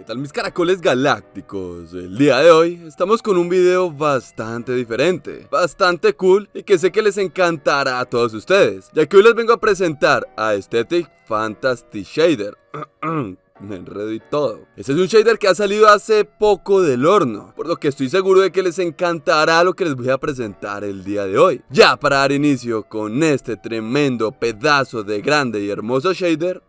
¿Qué tal mis caracoles galácticos? El día de hoy estamos con un video bastante diferente, bastante cool y que sé que les encantará a todos ustedes, ya que hoy les vengo a presentar a Aesthetic Fantasy Shader. Me enredo y todo. Este es un shader que ha salido hace poco del horno, por lo que estoy seguro de que les encantará lo que les voy a presentar el día de hoy. Ya para dar inicio con este tremendo pedazo de grande y hermoso shader,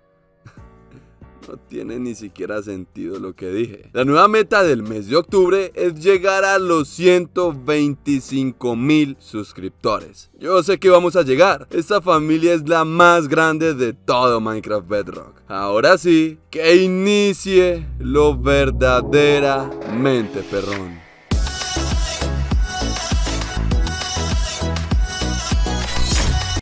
no tiene ni siquiera sentido lo que dije. La nueva meta del mes de octubre es llegar a los 125,000 suscriptores. Yo sé que vamos a llegar. Esta familia es la más grande de todo Minecraft Bedrock. Ahora sí, que inicie lo verdaderamente perrón.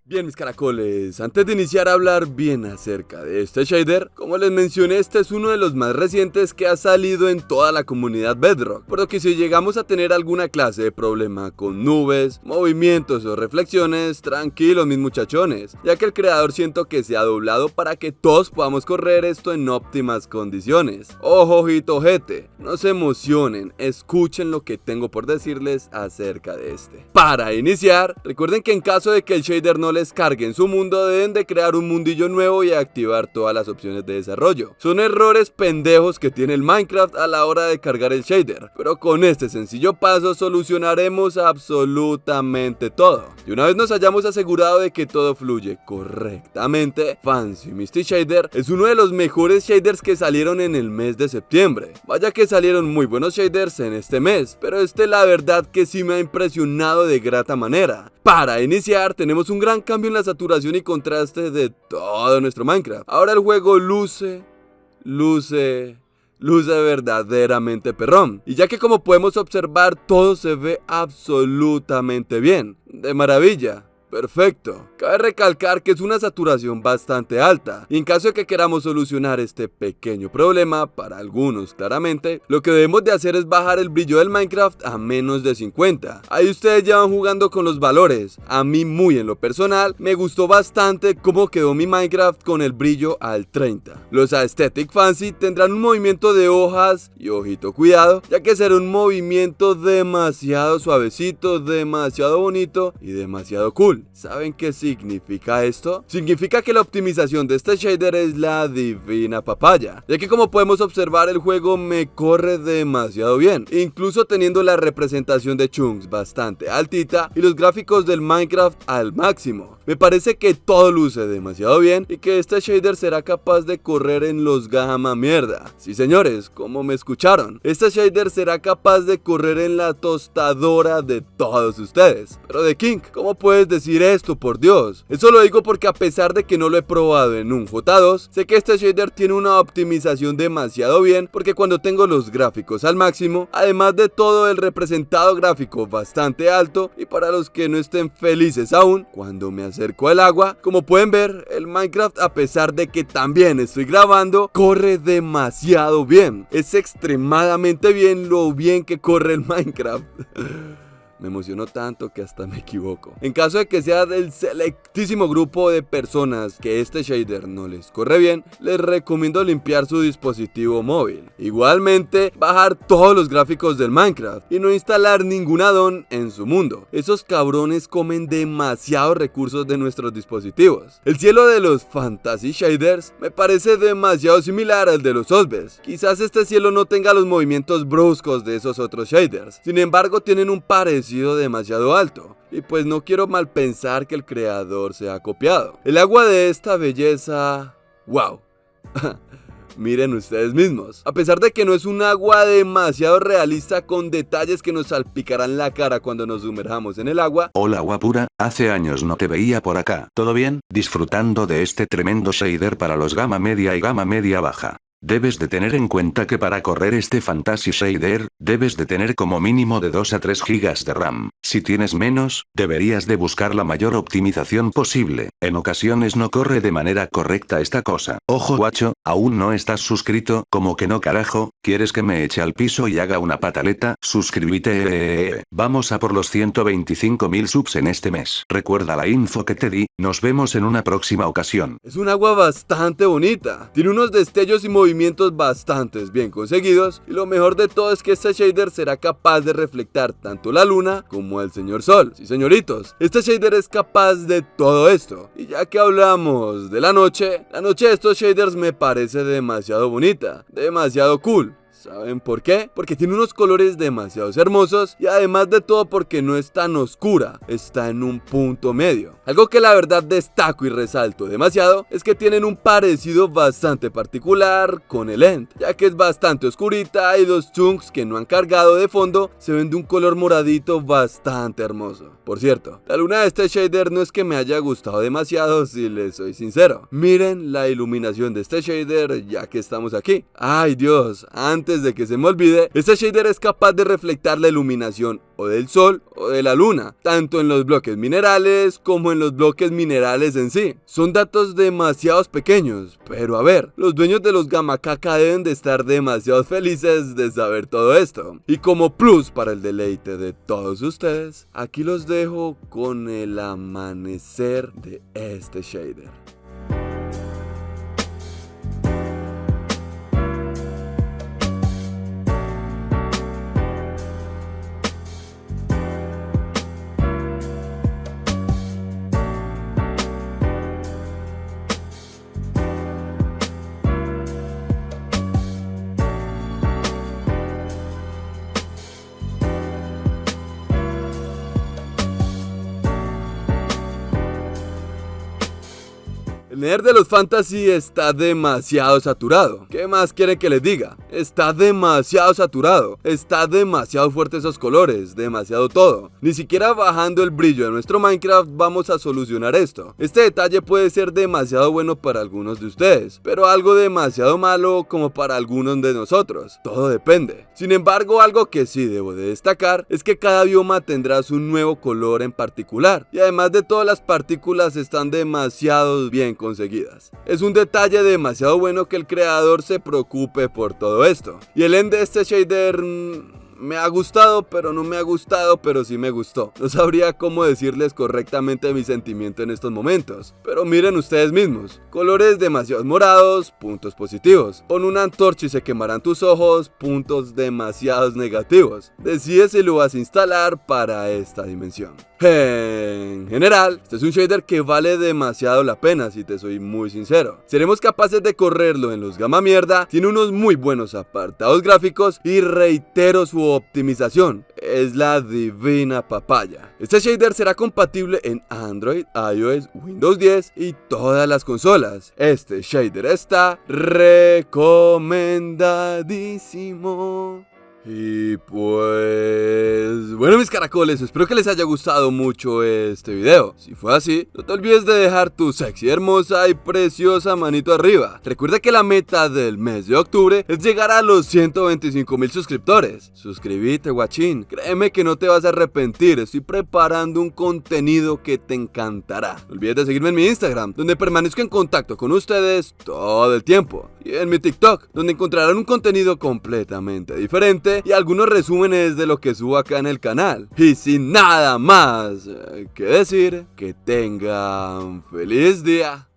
Bien mis caracoles, antes de iniciar a hablar bien acerca de este shader, como les mencioné, este es uno de los más recientes que ha salido en toda la comunidad Bedrock, por lo que si llegamos a tener alguna clase de problema con nubes, movimientos o reflexiones, tranquilos mis muchachones, ya que el creador siento que se ha doblado para que todos podamos correr esto en óptimas condiciones. Ojo, ojito, ojete, no se emocionen, escuchen lo que tengo por decirles acerca de este. Para iniciar, recuerden que en caso de que el shader no les cargue en su mundo, deben de crear un mundillo nuevo y activar todas las opciones de desarrollo. Son errores pendejos que tiene el Minecraft a la hora de cargar el shader, pero con este sencillo paso solucionaremos absolutamente todo. Y una vez nos hayamos asegurado de que todo fluye correctamente, Fancy Misty Shader es uno de los mejores shaders que salieron en el mes de septiembre. Vaya que salieron muy buenos shaders en este mes, pero este la verdad que sí me ha impresionado de grata manera. Para iniciar tenemos un gran cambio en la saturación y contraste de todo nuestro Minecraft. Ahora el juego luce verdaderamente perrón. Y ya que como podemos observar todo se ve absolutamente bien, de maravilla. Perfecto. Cabe recalcar que es una saturación bastante alta, y en caso de que queramos solucionar este pequeño problema, para algunos claramente, lo que debemos de hacer es bajar el brillo del Minecraft a menos de 50. Ahí ustedes ya van jugando con los valores. A mí muy en lo personal, me gustó bastante cómo quedó mi Minecraft con el brillo al 30. Los Aesthetic Fancy tendrán un movimiento de hojas, y ojito cuidado, ya que será un movimiento demasiado suavecito, demasiado bonito y demasiado cool. ¿Saben qué significa esto? Significa que la optimización de este shader es la divina papaya, ya que como podemos observar el juego me corre demasiado bien, incluso teniendo la representación de chunks bastante altita y los gráficos del Minecraft al máximo. Me parece que todo luce demasiado bien y que este shader será capaz de correr en los gama mierda. Sí señores, como me escucharon, este shader será capaz de correr en la tostadora de todos ustedes. Pero de King, ¿cómo puedes decir esto, por Dios? Eso lo digo porque a pesar de que no lo he probado en un J2, sé que este shader tiene una optimización demasiado bien, porque cuando tengo los gráficos al máximo, además de todo el representado gráfico bastante alto, y para los que no estén felices aún, cuando me acerco al agua, como pueden ver, el Minecraft a pesar de que también estoy grabando, corre demasiado bien. Es extremadamente bien lo bien que corre el Minecraft. Me emociono tanto que hasta me equivoco. En caso de que sea del selectísimo grupo de personas que este shader no les corre bien, les recomiendo limpiar su dispositivo móvil. Igualmente, bajar todos los gráficos del Minecraft y no instalar ningún addon en su mundo. Esos cabrones comen demasiados recursos de nuestros dispositivos. El cielo de los Fantasy Shaders me parece demasiado similar al de los Osbes. Quizás este cielo no tenga los movimientos bruscos de esos otros shaders. Sin embargo, tienen un parecido demasiado alto, y pues no quiero mal pensar que el creador se ha copiado. El agua de esta belleza, wow. Miren ustedes mismos, a pesar de que no es un agua demasiado realista con detalles que nos salpicarán la cara cuando nos sumerjamos en el agua. Hola guapura, hace años no te veía por acá. ¿Todo bien? Disfrutando de este tremendo shader para los gama media y gama media baja. Debes de tener en cuenta que para correr este Fantasy Shader, debes de tener como mínimo de 2 a 3 GB de RAM. Si tienes menos, deberías de buscar la mayor optimización posible. En ocasiones no corre de manera correcta esta cosa. Ojo guacho, ¿aún no estás suscrito? ¿Cómo que no carajo? ¿Quieres que me eche al piso y haga una pataleta? Suscríbete. Vamos a por los 125.000 subs en este mes. Recuerda la info que te di, nos vemos en una próxima ocasión. Es un agua bastante bonita, tiene unos destellos y movimientos bastante bien conseguidos, y lo mejor de todo es que este shader será capaz de reflectar tanto la luna como el señor sol. Sí, señoritos, este shader es capaz de todo esto. Y ya que hablamos de la noche de estos shaders me parece demasiado bonita, demasiado cool. ¿Saben por qué? Porque tiene unos colores demasiado hermosos y además de todo porque no es tan oscura, está en un punto medio. Algo que la verdad destaco y resalto demasiado es que tienen un parecido bastante particular con el End, ya que es bastante oscurita y los chunks que no han cargado de fondo se ven de un color moradito bastante hermoso. Por cierto, la luna de este shader no es que me haya gustado demasiado, si les soy sincero. Miren la iluminación de este shader ya que estamos aquí. Ay Dios, antes de que se me olvide, este shader es capaz de reflectar la iluminación o del sol o de la luna, tanto en los bloques minerales como en los bloques minerales en sí. Son datos demasiado pequeños, pero a ver, los dueños de los Gamma Caca deben de estar demasiado felices de saber todo esto. Y como plus para el deleite de todos ustedes, aquí los dejo con el amanecer de este shader. El Nether de los Fantasy está demasiado saturado. ¿Qué más quieren que les diga? Está demasiado saturado. Está demasiado fuerte esos colores. Demasiado todo. Ni siquiera bajando el brillo de nuestro Minecraft vamos a solucionar esto. Este detalle puede ser demasiado bueno para algunos de ustedes, pero algo demasiado malo como para algunos de nosotros. Todo depende. Sin embargo, algo que sí debo de destacar es que cada bioma tendrá su nuevo color en particular. Y además de todas las partículas están demasiado bien conseguidas. Es un detalle demasiado bueno que el creador se preocupe por todo esto. Y el end de este shader me ha gustado, pero no me ha gustado, pero sí me gustó. No sabría cómo decirles correctamente mi sentimiento en estos momentos, pero miren ustedes mismos. Colores demasiado morados, puntos positivos. Pon una antorcha y se quemarán tus ojos, puntos demasiados negativos. Decide si lo vas a instalar para esta dimensión. En general, este es un shader que vale demasiado la pena, si te soy muy sincero. Seremos capaces de correrlo en los Gamma Mierda, tiene unos muy buenos apartados gráficos y reitero su optimización. Es la divina papaya. Este shader será compatible en Android, iOS, Windows 10 y todas las consolas. Este shader está recomendadísimo. Y pues... bueno, mis caracoles, espero que les haya gustado mucho este video. Si fue así, no te olvides de dejar tu sexy, hermosa y preciosa manito arriba. Recuerda que la meta del mes de octubre es llegar a los 125.000 suscriptores. Suscríbete, guachín. Créeme que no te vas a arrepentir. Estoy preparando un contenido que te encantará. No olvides de seguirme en mi Instagram, donde permanezco en contacto con ustedes todo el tiempo. Y en mi TikTok, donde encontrarán un contenido completamente diferente y algunos resúmenes de lo que subo acá en el canal. Y sin nada más que decir, que tengan feliz día.